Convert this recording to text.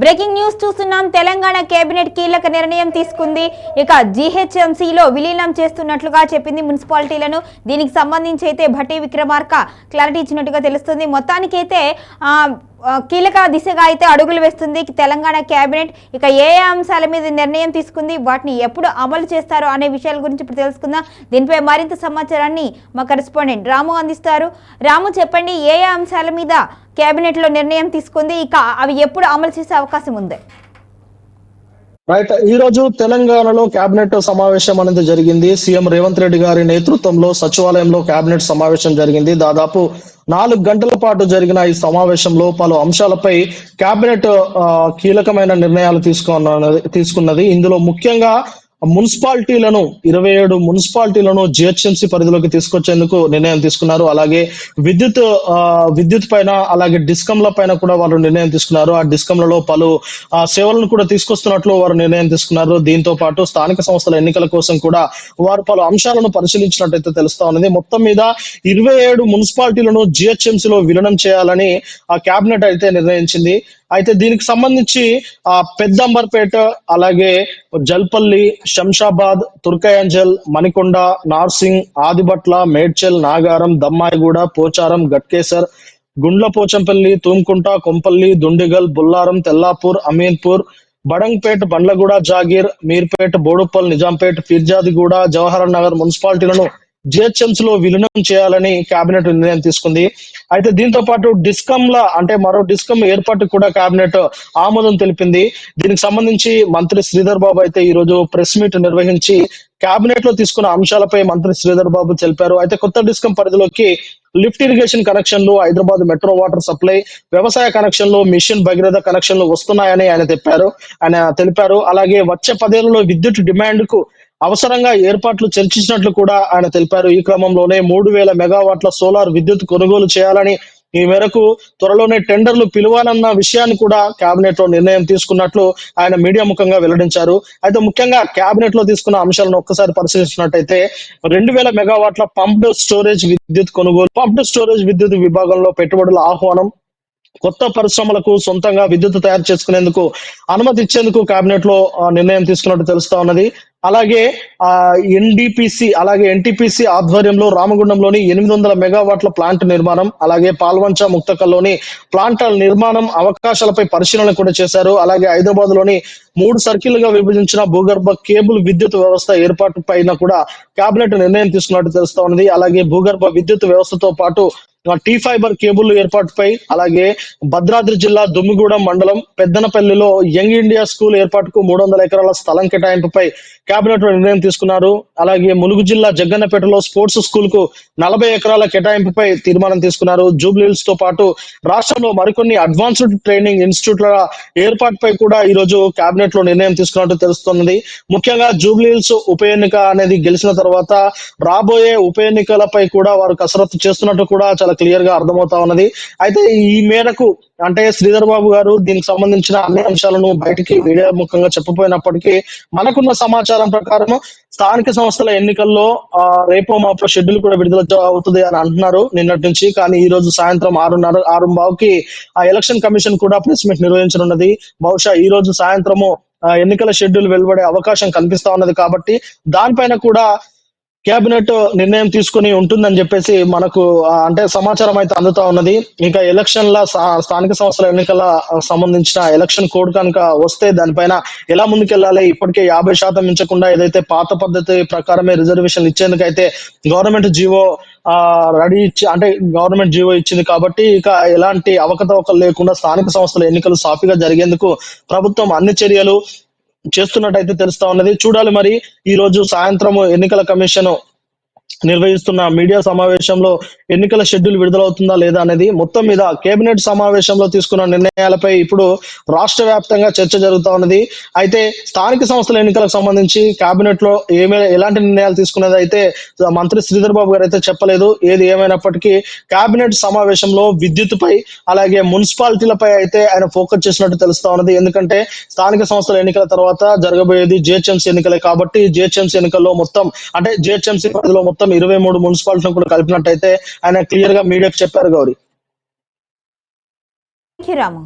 Breaking news చూస్తున్నాం. Telangana cabinet కీలక నిర్ణయం తీసుకుంది. ఇక జీహెచ్ఎంసీలో విలీనం చేస్తున్నట్లుగా చెప్పింది మున్సిపాలిటీలను. దీనికి సంబంధించి అయితే భట్టి విక్రమార్క క్లారిటీ ఇచ్చినట్టుగా తెలుస్తుంది. మొత్తానికైతే కీలక దిశగా అయితే అడుగులు వేస్తుంది తెలంగాణ కేబినెట్. ఇక ఏ అంశాల మీద నిర్ణయం తీసుకుంది, వాటిని ఎప్పుడు అమలు చేస్తారో అనే విషయాల గురించి ఇప్పుడు తెలుసుకుందాం. దీనిపై మరింత సమాచారాన్ని మా కరెస్పాండెంట్ రాము అందిస్తారు. రాము, చెప్పండి, ఏ అంశాల మీద కేబినెట్ లో నిర్ణయం తీసుకుంది, ఇక అవి ఎప్పుడు అమలు చేసే అవకాశం ఉంది? రైట్, ఈ రోజు తెలంగాణలో కేబినెట్ సమావేశం అనేది జరిగింది. సీఎం రేవంత్ రెడ్డి గారి నేతృత్వంలో సచివాలయంలో కేబినెట్ సమావేశం జరిగింది. దాదాపు 4 గంటల పాటు జరిగిన ఈ సమావేశంలో పలు అంశాలపై కేబినెట్ కీలకమైన నిర్ణయాలు తీసుకున్నది. ఇందులో ముఖ్యంగా మున్సిపాలిటీలను 27 మున్సిపాలిటీలను జిహెచ్ఎంసీ పరిధిలోకి తీసుకొచ్చేందుకు నిర్ణయం తీసుకున్నారు. అలాగే విద్యుత్ పైన, అలాగే డిస్కంల పైన కూడా వారు నిర్ణయం తీసుకున్నారు. ఆ డిస్కంలలో పలు సేవలను కూడా తీసుకొస్తున్నట్లు వారు నిర్ణయం తీసుకున్నారు. దీంతో పాటు స్థానిక సంస్థల ఎన్నికల కోసం కూడా వారు పలు అంశాలను పరిశీలించినట్టయితే తెలుస్తా ఉన్నది. మొత్తం మీద 27 మున్సిపాలిటీలను జిహెచ్ఎంసీలో విలీనం చేయాలని ఆ కేబినెట్ అయితే నిర్ణయించింది. అయితే దీనికి సంబంధించి పెద్దంబర్పేట, అలాగే జల్పల్లి, శంషాబాద్, తుర్కయాంజల్, మణికొండ, నార్సింగ్, ఆదిబట్ల, మేడ్చల్, నాగారం, దమ్మాయిగూడ, పోచారం, గట్కేసర్, గుండ్లపోచంపల్లి, తూంకుంట, కొంపల్లి, దుండిగల్, బుల్లారం, తెల్లాపూర్, అమీన్పూర్, బడంగ్పేట్, బండ్లగూడ, జాగీర్, మీర్పేట్, బోడుప్పల్, నిజాంపేట్, ఫిర్జాదిగూడ, జవహర్ నగర్ మున్సిపాలిటీలను జిహెచ్ఎంసీలో విలీనం చేయాలని కేబినెట్ నిర్ణయం తీసుకుంది. అయితే దీంతో పాటు మరో డిస్కమ్ ఏర్పాటు కూడా కేబినెట్ ఆమోదం తెలిపింది. దీనికి సంబంధించి మంత్రి శ్రీధర్ బాబు అయితే ఈ రోజు ప్రెస్ మీట్ నిర్వహించి కేబినెట్ లో తీసుకున్న అంశాలపై మంత్రి శ్రీధర్ బాబు తెలిపారు. అయితే కొత్త డిస్కమ్ పరిధిలోకి లిఫ్ట్ ఇరిగేషన్ కనెక్షన్లు, హైదరాబాద్ మెట్రో వాటర్ సప్లై, వ్యవసాయ కనెక్షన్లు, మిషన్ భగీరథ కనెక్షన్లు వస్తున్నాయని ఆయన తెలిపారు. అలాగే వచ్చే 10 ఏళ్లలో విద్యుత్ డిమాండ్ కు అవసరంగా ఏర్పాట్లు చర్చించినట్లు కూడా ఆయన తెలిపారు. ఈ క్రమంలోనే 3000 మెగావాట్ల సోలార్ విద్యుత్ కొనుగోలు చేయాలని, ఈ మేరకు త్వరలోనే టెండర్లు పిలవాలన్న విషయాన్ని కూడా కేబినెట్ లో నిర్ణయం తీసుకున్నట్లు ఆయన మీడియా ముఖంగా వెల్లడించారు. అయితే ముఖ్యంగా కేబినెట్ లో తీసుకున్న అంశాలను ఒక్కసారి పరిశీలించినట్టయితే 2000 మెగావాట్ల పంప్డ్ స్టోరేజ్ విద్యుత్ విభాగంలో పెట్టుబడుల ఆహ్వానం, కొత్త పరిశ్రమలకు సొంతంగా విద్యుత్ తయారు చేసుకునేందుకు అనుమతి ఇచ్చేందుకు కేబినెట్ లో నిర్ణయం తీసుకున్నట్టు తెలుస్తా ఉన్నది. అలాగే ఎన్టీపీసీ ఆధ్వర్యంలో రామగుండంలోని 800 మెగావాట్ల ప్లాంట్ నిర్మాణం, అలాగే పాల్వంచ, ముక్తకల్లోని ప్లాంట్ల నిర్మాణం అవకాశాలపై పరిశీలన కూడా చేశారు. అలాగే హైదరాబాద్ లోని 3 సర్కిల్గా విభజించిన భూగర్భ కేబుల్ విద్యుత్ వ్యవస్థ ఏర్పాటు పైన కూడా కేబినెట్ నిర్ణయం తీసుకున్నట్టు తెలుస్తా ఉన్నది. అలాగే భూగర్భ విద్యుత్ వ్యవస్థతో పాటు టీ ఫైబర్ కేబుల్ ఏర్పాటుపై, అలాగే భద్రాద్రి జిల్లా దుమ్మిగూడెం మండలం పెద్దనపల్లిలో యంగ్ ఇండియా స్కూల్ ఏర్పాటుకు 300 ఎకరాల స్థలం కేటాయింపుపై కేబినెట్ లో నిర్ణయం తీసుకున్నారు. అలాగే ములుగు జిల్లా జగ్గన్నపేటలో స్పోర్ట్స్ స్కూల్ కు 40 ఎకరాల కేటాయింపుపై తీర్మానం తీసుకున్నారు. జూబ్లీహిల్స్ తో పాటు రాష్ట్రంలో మరికొన్ని అడ్వాన్స్డ్ ట్రైనింగ్ ఇన్స్టిట్యూట్ల ఏర్పాటుపై కూడా ఈ రోజు కేబినెట్ లో నిర్ణయం తీసుకున్నట్టు తెలుస్తున్నది. ముఖ్యంగా జూబ్లీహిల్స్ ఉప ఎన్నిక అనేది గెలిచిన తర్వాత రాబోయే ఉప ఎన్నికలపై కూడా వారు కసరత్తు చేస్తున్నట్టు కూడా చాలా క్లియర్ గా అర్థమవుతా ఉన్నది. అయితే ఈ మేరకు శ్రీధర్ బాబు గారు దీనికి సంబంధించిన అన్ని అంశాలను బయటికి మీడియా ముఖంగా చెప్పపోయినప్పటికీ మనకున్న సమాచారం ప్రకారం స్థానిక సంస్థల ఎన్నికల్లో రేపో మాపో షెడ్యూల్ కూడా విడుదల అవుతుంది అని అంటున్నారు నిన్నటి నుంచి. కానీ ఈ రోజు సాయంత్రం 6:30కి ఆ ఎలక్షన్ కమిషన్ కూడా ప్రెస్ మీట్ నిర్వహించనున్నది. బహుశా ఈ రోజు సాయంత్రము ఎన్నికల షెడ్యూల్ వెలువడే అవకాశం కనిపిస్తా ఉన్నది. కాబట్టి దానిపైన కూడా కేబినెట్ నిర్ణయం తీసుకుని ఉంటుందని చెప్పేసి మనకు సమాచారం అయితే అందుతా ఉన్నది. ఇంకా ఎలక్షన్ల స్థానిక సంస్థల ఎన్నికల సంబంధించిన ఎలక్షన్ కోడ్ కనుక వస్తే దానిపైన ఎలా ముందుకెళ్లాలి, ఇప్పటికే 50% మించకుండా ఏదైతే పాత పద్ధతి ప్రకారమే రిజర్వేషన్ ఇచ్చేందుకైతే గవర్నమెంట్ జీవో గవర్నమెంట్ జీవో ఇచ్చింది. కాబట్టి ఇక ఎలాంటి అవకతవకలు లేకుండా స్థానిక సంస్థల ఎన్నికలు సాఫీగా జరిగేందుకు ప్రభుత్వం అన్ని చర్యలు చేస్తున్నట్టయితే తెలుస్తా ఉన్నది. చూడాలి మరి ఈ రోజు సాయంత్రం ఎన్నికల కమిషన్ నిర్వహిస్తున్న మీడియా సమావేశంలో ఎన్నికల షెడ్యూల్ విడుదలవుతుందా లేదా అనేది. మొత్తం మీద కేబినెట్ సమావేశంలో తీసుకున్న నిర్ణయాలపై ఇప్పుడు రాష్ట్ర వ్యాప్తంగా చర్చ జరుగుతా ఉన్నది. అయితే స్థానిక సంస్థల ఎన్నికలకు సంబంధించి కేబినెట్ లో ఎలాంటి నిర్ణయాలు తీసుకునేది అయితే మంత్రి శ్రీధర్ బాబు గారు అయితే చెప్పలేదు. ఏది ఏమైనప్పటికీ కేబినెట్ సమావేశంలో విద్యుత్ పై, అలాగే మున్సిపాలిటీలపై అయితే ఆయన ఫోకస్ చేసినట్టు తెలుస్తా ఉన్నది. ఎందుకంటే స్థానిక సంస్థల ఎన్నికల తర్వాత జరగబోయేది జిహెచ్ఎంసీ ఎన్నికలే. కాబట్టి జిహెచ్ఎంసీ ఎన్నికల్లో జిహెచ్ఎంసీ పరిధిలో మొత్తం 23 మున్సిపాలిటీలను కూడా కలిపినట్టయితే ఆయన క్లియర్ గా మీడియాకు చెప్పారు. గౌరీ. రాము.